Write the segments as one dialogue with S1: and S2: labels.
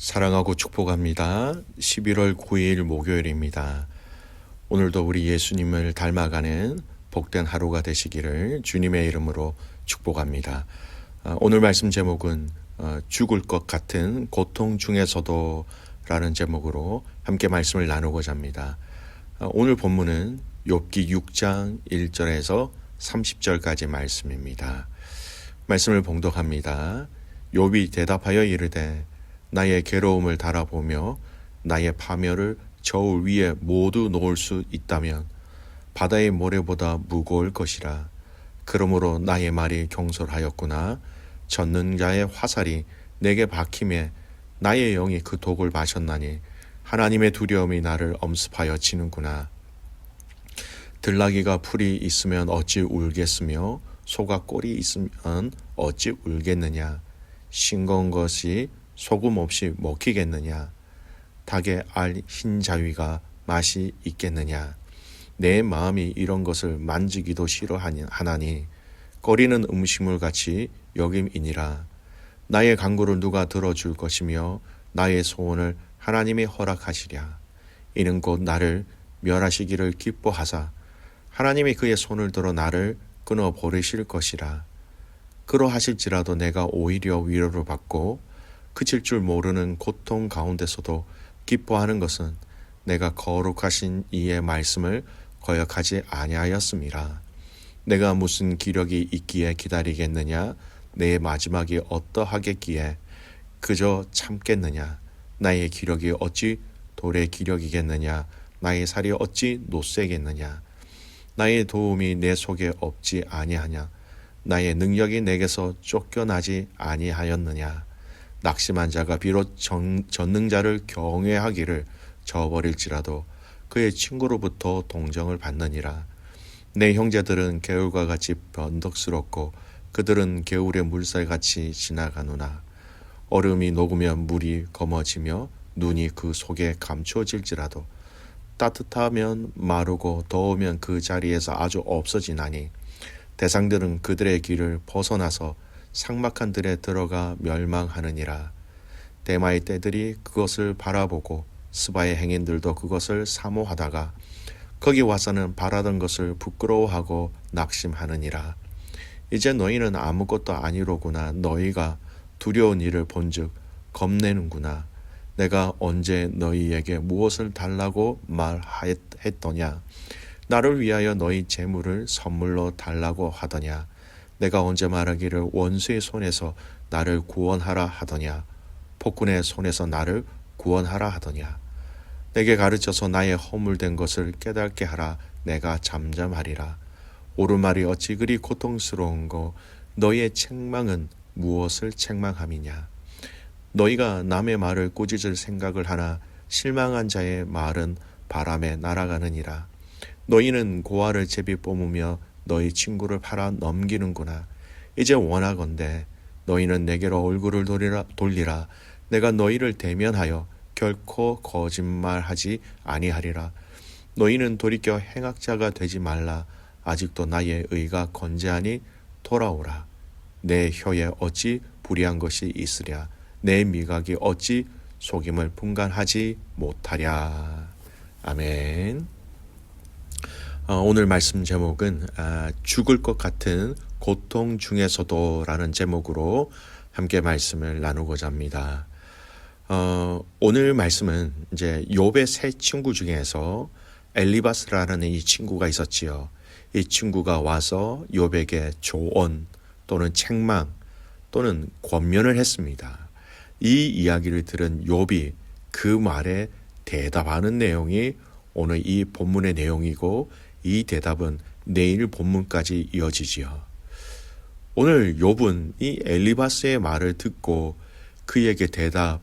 S1: 사랑하고 축복합니다. 11월 9일 목요일입니다. 오늘도 우리 예수님을 닮아가는 복된 하루가 되시기를 주님의 이름으로 축복합니다. 오늘 말씀 제목은 죽을 것 같은 고통 중에서도 라는 제목으로 함께 말씀을 나누고자 합니다. 오늘 본문은 욥기 6장 1절에서 30절까지 말씀입니다. 말씀을 봉독합니다. 욥이 대답하여 이르되 나의 괴로움을 달아보며 나의 파멸을 저울 위에 모두 놓을 수 있다면 바다의 모래보다 무거울 것이라. 그러므로 나의 말이 경솔하였구나. 전능자의 화살이 내게 박힘에 나의 영이 그 독을 마셨나니 하나님의 두려움이 나를 엄습하여 치는구나. 들나귀가 풀이 있으면 어찌 울겠으며 소가 꼴이 있으면 어찌 울겠느냐. 싱거운 것이 소금 없이 먹히겠느냐. 닭의 알 흰 자위가 맛이 있겠느냐. 내 마음이 이런 것을 만지기도 싫어하나니 꺼리는 음식물 같이 여김이니라. 나의 간구를 누가 들어줄 것이며 나의 소원을 하나님이 허락하시랴. 이는 곧 나를 멸하시기를 기뻐하사 하나님이 그의 손을 들어 나를 끊어버리실 것이라. 그러하실지라도 내가 오히려 위로를 받고 그칠 줄 모르는 고통 가운데서도 기뻐하는 것은 내가 거룩하신 이의 말씀을 거역하지 아니하였음이라. 내가 무슨 기력이 있기에 기다리겠느냐. 내 마지막이 어떠하겠기에 그저 참겠느냐. 나의 기력이 어찌 돌의 기력이겠느냐. 나의 살이 어찌 노쇠겠느냐. 나의 도움이 내 속에 없지 아니하냐. 나의 능력이 내게서 쫓겨나지 아니하였느냐. 낙심한 자가 비록 전능자를 경외하기를 저버릴지라도 그의 친구로부터 동정을 받느니라. 내 형제들은 개울과 같이 변덕스럽고 그들은 개울의 물살같이 지나가누나. 얼음이 녹으면 물이 검어지며 눈이 그 속에 감추어질지라도 따뜻하면 마르고 더우면 그 자리에서 아주 없어지나니. 대상들은 그들의 길을 벗어나서 삭막한 들에 들어가 멸망하느니라. 대마의 떼들이 그것을 바라보고 스바의 행인들도 그것을 사모하다가 거기 와서는 바라던 것을 부끄러워하고 낙심하느니라. 이제 너희는 아무것도 아니로구나. 너희가 두려운 일을 본즉 겁내는구나. 내가 언제 너희에게 무엇을 달라고 말했더냐. 나를 위하여 너희 재물을 선물로 달라고 하더냐. 내가 언제 말하기를 원수의 손에서 나를 구원하라 하더냐. 폭군의 손에서 나를 구원하라 하더냐. 내게 가르쳐서 나의 허물된 것을 깨닫게 하라. 내가 잠잠하리라. 옳은 말이 어찌 그리 고통스러운고. 너희의 책망은 무엇을 책망함이냐. 너희가 남의 말을 꾸짖을 생각을 하나 실망한 자의 말은 바람에 날아가느니라. 너희는 고아를 제비 뽑으며 너희 친구를 팔아 넘기는구나. 이제 원하건대 너희는 내게로 얼굴을 돌리라. 내가 너희를 대면하여 결코 거짓말하지 아니하리라. 너희는 돌이켜 행악자가 되지 말라. 아직도 나의 의가 건재하니 돌아오라. 내 혀에 어찌 불의한 것이 있으랴. 내 미각이 어찌 속임을 분간하지 못하랴. 아멘. 오늘 말씀 제목은 죽을 것 같은 고통 중에서도 라는 제목으로 함께 말씀을 나누고자 합니다. 오늘 말씀은 이제 욥의 세 친구 중에서 엘리바스라는 이 친구가 있었지요. 이 친구가 와서 욥에게 조언 또는 책망 또는 권면을 했습니다. 이 이야기를 들은 욥이 그 말에 대답하는 내용이 오늘 이 본문의 내용이고, 이 대답은 내일 본문까지 이어지지요. 오늘 욥은 이 엘리바스의 말을 듣고 그에게 대답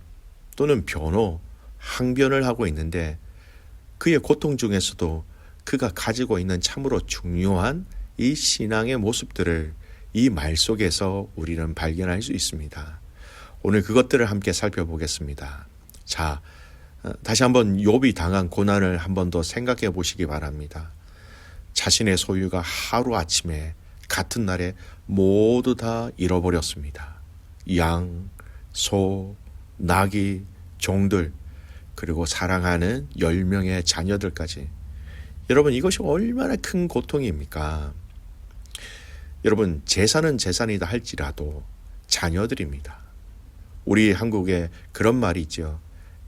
S1: 또는 변호, 항변을 하고 있는데, 그의 고통 중에서도 그가 가지고 있는 참으로 중요한 이 신앙의 모습들을 이 말 속에서 우리는 발견할 수 있습니다. 오늘 그것들을 함께 살펴보겠습니다. 자, 다시 한번 욥이 당한 고난을 한 번 더 생각해 보시기 바랍니다. 자신의 소유가 하루아침에 같은 날에 모두 다 잃어버렸습니다. 양, 소, 낙이, 종들, 그리고 사랑하는 10명의 자녀들까지. 여러분, 이것이 얼마나 큰 고통입니까? 여러분, 재산은 재산이다 할지라도 자녀들입니다. 우리 한국에 그런 말이 있죠.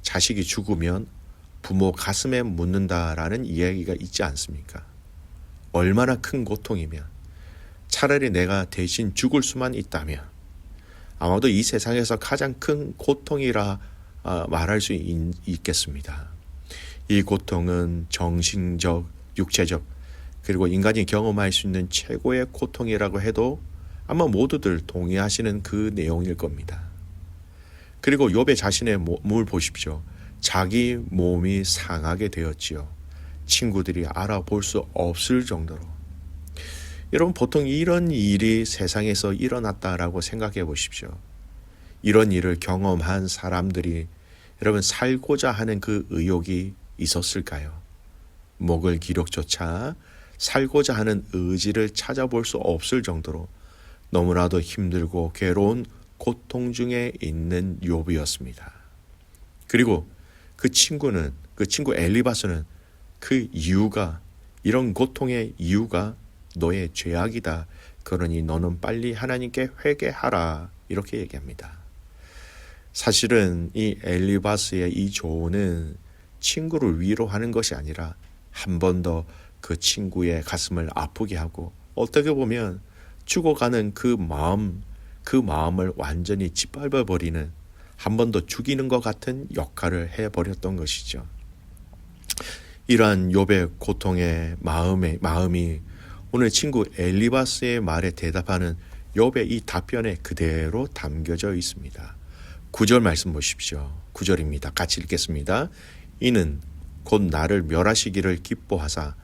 S1: 자식이 죽으면 부모 가슴에 묻는다라는 이야기가 있지 않습니까? 얼마나 큰 고통이면, 차라리 내가 대신 죽을 수만 있다면 아마도 이 세상에서 가장 큰 고통이라 말할 수 있겠습니다. 이 고통은 정신적, 육체적, 그리고 인간이 경험할 수 있는 최고의 고통이라고 해도 아마 모두들 동의하시는 그 내용일 겁니다. 그리고 욥의 자신의 몸을 보십시오. 자기 몸이 상하게 되었지요. 친구들이 알아볼 수 없을 정도로. 여러분, 보통 이런 일이 세상에서 일어났다라고 생각해 보십시오. 이런 일을 경험한 사람들이 여러분 살고자 하는 그 의욕이 있었을까요? 목을 기록조차 살고자 하는 의지를 찾아볼 수 없을 정도로 너무나도 힘들고 괴로운 고통 중에 있는 욥이었습니다. 그리고 그 친구 엘리바스는 그 이유가, 이런 고통의 이유가 너의 죄악이다. 그러니 너는 빨리 하나님께 회개하라. 이렇게 얘기합니다. 사실은 이 엘리바스의 이 조언은 친구를 위로하는 것이 아니라 한 번 더 그 친구의 가슴을 아프게 하고, 어떻게 보면 죽어가는 그 마음을 완전히 짓밟아버리는, 한 번 더 죽이는 것 같은 역할을 해버렸던 것이죠. 이러한 욥의 고통의 마음이 오늘 친구 엘리바스의 말에 대답하는 욥의 이 답변에 그대로 담겨져 있습니다. 9절 말씀 보십시오. 9절입니다. 같이 읽겠습니다. 이는 곧 나를 멸하시기를 기뻐하사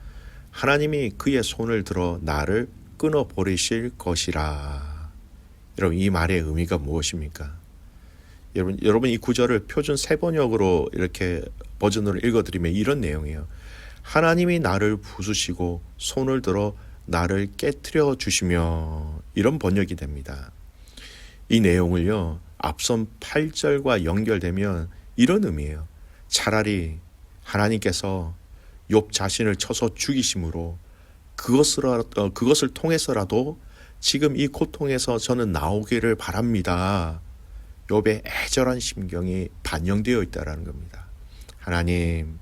S1: 하나님이 그의 손을 들어 나를 끊어버리실 것이라. 여러분, 이 말의 의미가 무엇입니까? 여러분 이 9절을 표준 세번역으로 이렇게 버전으로 읽어드리면 이런 내용이에요. 하나님이 나를 부수시고 손을 들어 나를 깨트려 주시며, 이런 번역이 됩니다. 이 내용을요, 앞선 8절과 연결되면 이런 의미예요. 차라리 하나님께서 욥 자신을 쳐서 죽이심으로 그것을 통해서라도 지금 이 고통에서 저는 나오기를 바랍니다. 욥의 애절한 심경이 반영되어 있다는 겁니다. 하나님,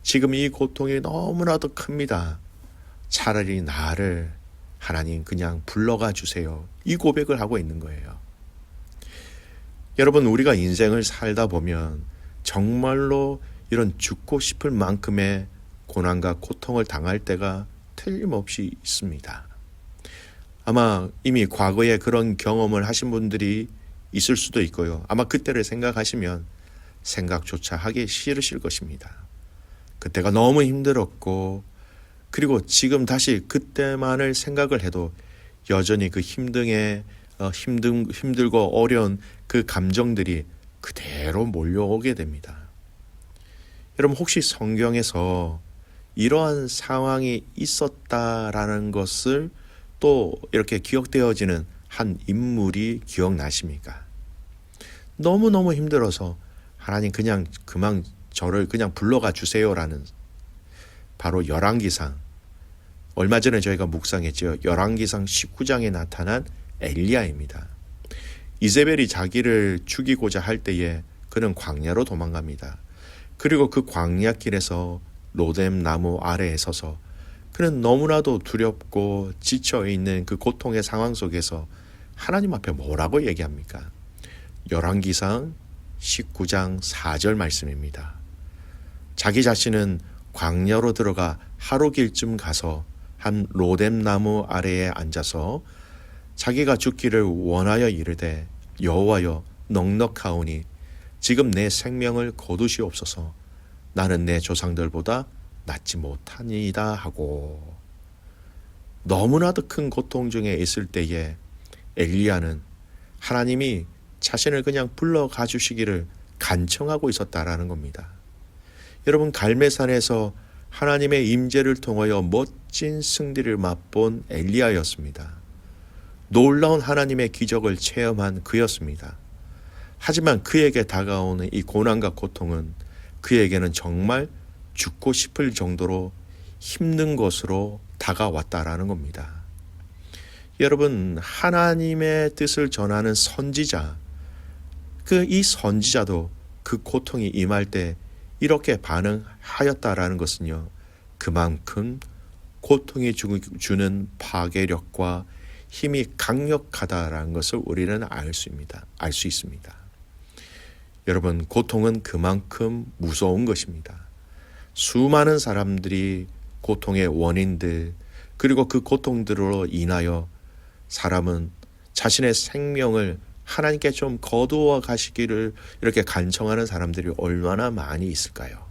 S1: 지금 이 고통이 너무나도 큽니다. 차라리 나를 하나님 그냥 불러가 주세요. 이 고백을 하고 있는 거예요. 여러분, 우리가 인생을 살다 보면 정말로 이런 죽고 싶을 만큼의 고난과 고통을 당할 때가 틀림없이 있습니다. 아마 이미 과거에 그런 경험을 하신 분들이 있을 수도 있고요. 아마 그때를 생각하시면 생각조차 하기 싫으실 것입니다. 그때가 너무 힘들었고, 그리고 지금 다시 그때만을 생각을 해도 여전히 그 힘들고 어려운 그 감정들이 그대로 몰려오게 됩니다. 여러분, 혹시 성경에서 이러한 상황이 있었다라는 것을 또 이렇게 기억되어지는 한 인물이 기억나십니까? 너무너무 힘들어서 하나님 그냥 저를 그냥 불러가 주세요라는, 바로 열왕기상, 얼마 전에 저희가 묵상했죠. 열왕기상 19장에 나타난 엘리야입니다. 이세벨이 자기를 죽이고자 할 때에 그는 광야로 도망갑니다. 그리고 그 광야길에서 로뎀 나무 아래에 서서 그는 너무나도 두렵고 지쳐있는 그 고통의 상황 속에서 하나님 앞에 뭐라고 얘기합니까? 열왕기상 19장 4절 말씀입니다. 자기 자신은 광야로 들어가 하루길쯤 가서 한 로뎀 나무 아래에 앉아서 자기가 죽기를 원하여 이르되, 여호와여, 넉넉하오니 지금 내 생명을 거두시옵소서. 나는 내 조상들보다 낫지 못하니이다 하고, 너무나도 큰 고통 중에 있을 때에 엘리야는 하나님이 자신을 그냥 불러가 주시기를 간청하고 있었다라는 겁니다. 여러분, 갈멜산에서 하나님의 임재를 통하여 멋진 승리를 맛본 엘리야였습니다. 놀라운 하나님의 기적을 체험한 그였습니다. 하지만 그에게 다가오는 이 고난과 고통은 그에게는 정말 죽고 싶을 정도로 힘든 것으로 다가왔다라는 겁니다. 여러분, 하나님의 뜻을 전하는 선지자, 이 선지자도 그 고통이 임할 때 이렇게 반응하였다라는 것은요, 그만큼 고통이 주는 파괴력과 힘이 강력하다라는 것을 우리는 알 수 있습니다. 여러분, 고통은 그만큼 무서운 것입니다. 수많은 사람들이 고통의 원인들, 그리고 그 고통들로 인하여 사람은 자신의 생명을 하나님께 좀 거두어 가시기를 이렇게 간청하는 사람들이 얼마나 많이 있을까요?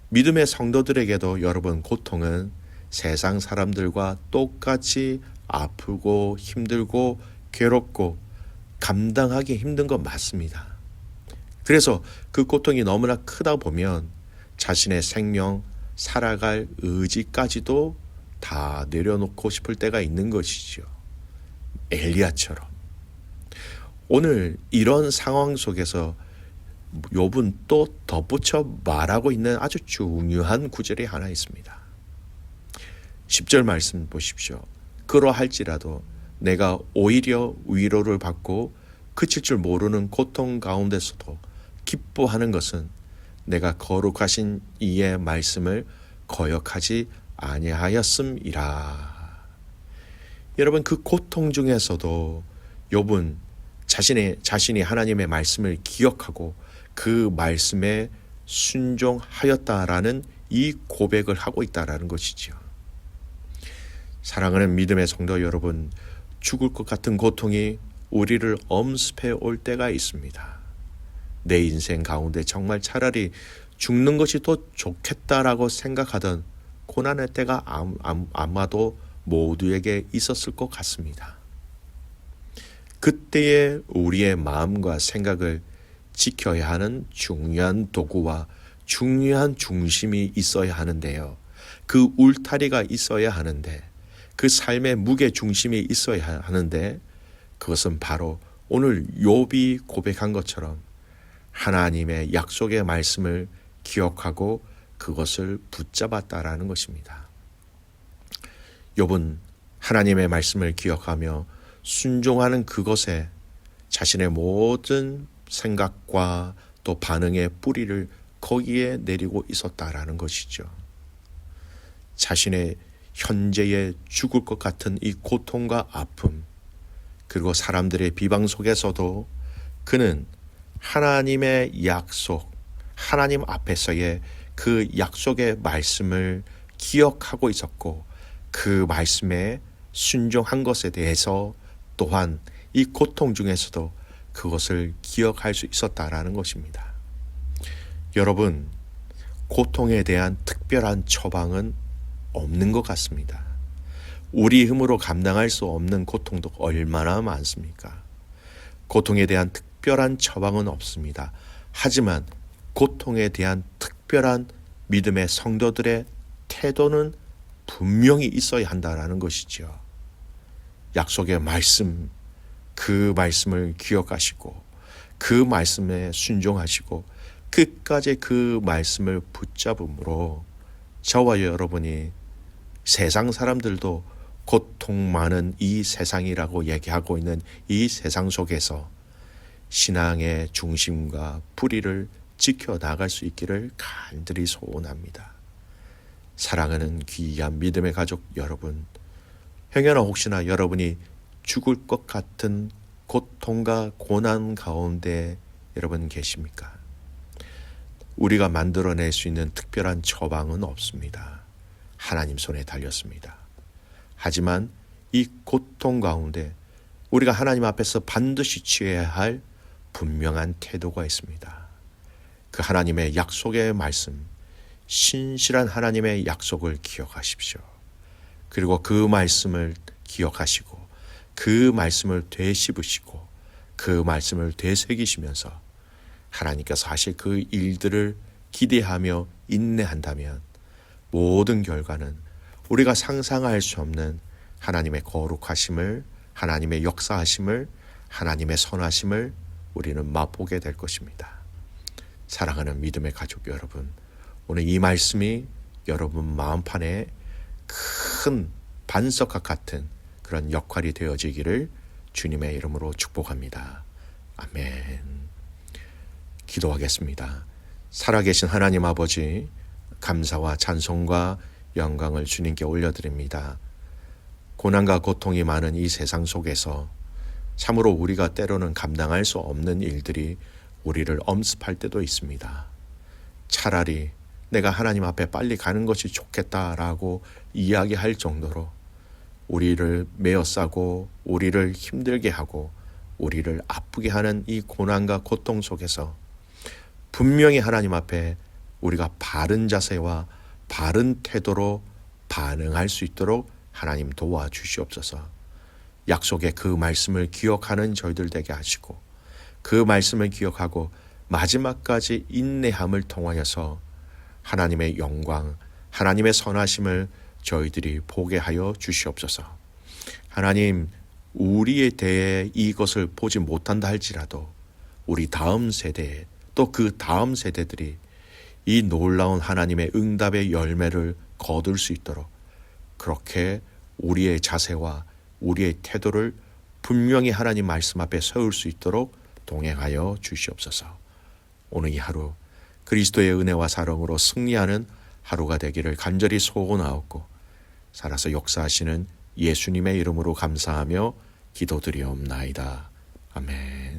S1: 믿음의 성도들에게도 여러분, 고통은 세상 사람들과 똑같이 아프고 힘들고 괴롭고 감당하기 힘든 건 맞습니다. 그래서 그 고통이 너무나 크다 보면 자신의 생명, 살아갈 의지까지도 다 내려놓고 싶을 때가 있는 것이죠. 엘리야처럼. 오늘 이런 상황 속에서 욥은 또 덧붙여 말하고 있는 아주 중요한 구절이 하나 있습니다. 10절 말씀 보십시오. 그러할지라도 내가 오히려 위로를 받고 그칠 줄 모르는 고통 가운데서도 기뻐하는 것은 내가 거룩하신 이의 말씀을 거역하지 아니하였음이라. 여러분, 그 고통 중에서도 욥은 자신이 하나님의 말씀을 기억하고 그 말씀에 순종하였다라는 이 고백을 하고 있다라는 것이죠. 사랑하는 믿음의 성도 여러분, 죽을 것 같은 고통이 우리를 엄습해 올 때가 있습니다. 내 인생 가운데 정말 차라리 죽는 것이 더 좋겠다라고 생각하던 고난의 때가 아마도 모두에게 있었을 것 같습니다. 그때에 우리의 마음과 생각을 지켜야 하는 중요한 도구와 중요한 중심이 있어야 하는데요. 그 울타리가 있어야 하는데, 그 삶의 무게 중심이 있어야 하는데, 그것은 바로 오늘 욥이 고백한 것처럼 하나님의 약속의 말씀을 기억하고 그것을 붙잡았다라는 것입니다. 욥은 하나님의 말씀을 기억하며 순종하는 그것에 자신의 모든 생각과 또 반응의 뿌리를 거기에 내리고 있었다라는 것이죠. 자신의 현재의 죽을 것 같은 이 고통과 아픔, 그리고 사람들의 비방 속에서도 그는 하나님의 약속, 하나님 앞에서의 그 약속의 말씀을 기억하고 있었고, 그 말씀에 순종한 것에 대해서 또한 이 고통 중에서도 그것을 기억할 수 있었다라는 것입니다. 여러분, 고통에 대한 특별한 처방은 없는 것 같습니다. 우리 힘으로 감당할 수 없는 고통도 얼마나 많습니까? 고통에 대한 특별한 처방은 없습니다. 하지만 고통에 대한 특별한 믿음의 성도들의 태도는 분명히 있어야 한다는 것이죠. 약속의 말씀, 그 말씀을 기억하시고 그 말씀에 순종하시고 끝까지 그 말씀을 붙잡음으로 저와 여러분이 세상 사람들도 고통 많은 이 세상이라고 얘기하고 있는 이 세상 속에서 신앙의 중심과 뿌리를 지켜나갈 수 있기를 간절히 소원합니다. 사랑하는 귀한 믿음의 가족 여러분, 행여나 혹시나 여러분이 죽을 것 같은 고통과 고난 가운데 여러분 계십니까? 우리가 만들어낼 수 있는 특별한 처방은 없습니다. 하나님 손에 달렸습니다. 하지만 이 고통 가운데 우리가 하나님 앞에서 반드시 취해야 할 분명한 태도가 있습니다. 그 하나님의 약속의 말씀, 신실한 하나님의 약속을 기억하십시오. 그리고 그 말씀을 기억하시고 그 말씀을 되씹으시고 그 말씀을 되새기시면서 하나님께서 하실 그 일들을 기대하며 인내한다면 모든 결과는 우리가 상상할 수 없는 하나님의 거룩하심을, 하나님의 역사하심을, 하나님의 선하심을 우리는 맛보게 될 것입니다. 사랑하는 믿음의 가족 여러분, 오늘 이 말씀이 여러분 마음판에 큰 반석과 같은 그런 역할이 되어지기를 주님의 이름으로 축복합니다. 아멘. 기도하겠습니다. 살아계신 하나님 아버지, 감사와 찬송과 영광을 주님께 올려드립니다. 고난과 고통이 많은 이 세상 속에서 참으로 우리가 때로는 감당할 수 없는 일들이 우리를 엄습할 때도 있습니다. 차라리 내가 하나님 앞에 빨리 가는 것이 좋겠다라고 이야기할 정도로 우리를 메어싸고 우리를 힘들게 하고 우리를 아프게 하는 이 고난과 고통 속에서 분명히 하나님 앞에 우리가 바른 자세와 바른 태도로 반응할 수 있도록 하나님 도와주시옵소서. 약속의 그 말씀을 기억하는 저희들 되게 하시고 그 말씀을 기억하고 마지막까지 인내함을 통하여서 하나님의 영광, 하나님의 선하심을 저희들이 보게 하여 주시옵소서. 하나님, 우리에 대해 이것을 보지 못한다 할지라도 우리 다음 세대에 또 그 다음 세대들이 이 놀라운 하나님의 응답의 열매를 거둘 수 있도록 그렇게 우리의 자세와 우리의 태도를 분명히 하나님 말씀 앞에 세울 수 있도록 동행하여 주시옵소서. 오늘 이 하루 그리스도의 은혜와 사랑으로 승리하는 하루가 되기를 간절히 소원하옵고 살아서 역사하시는 예수님의 이름으로 감사하며 기도드리옵나이다. 아멘.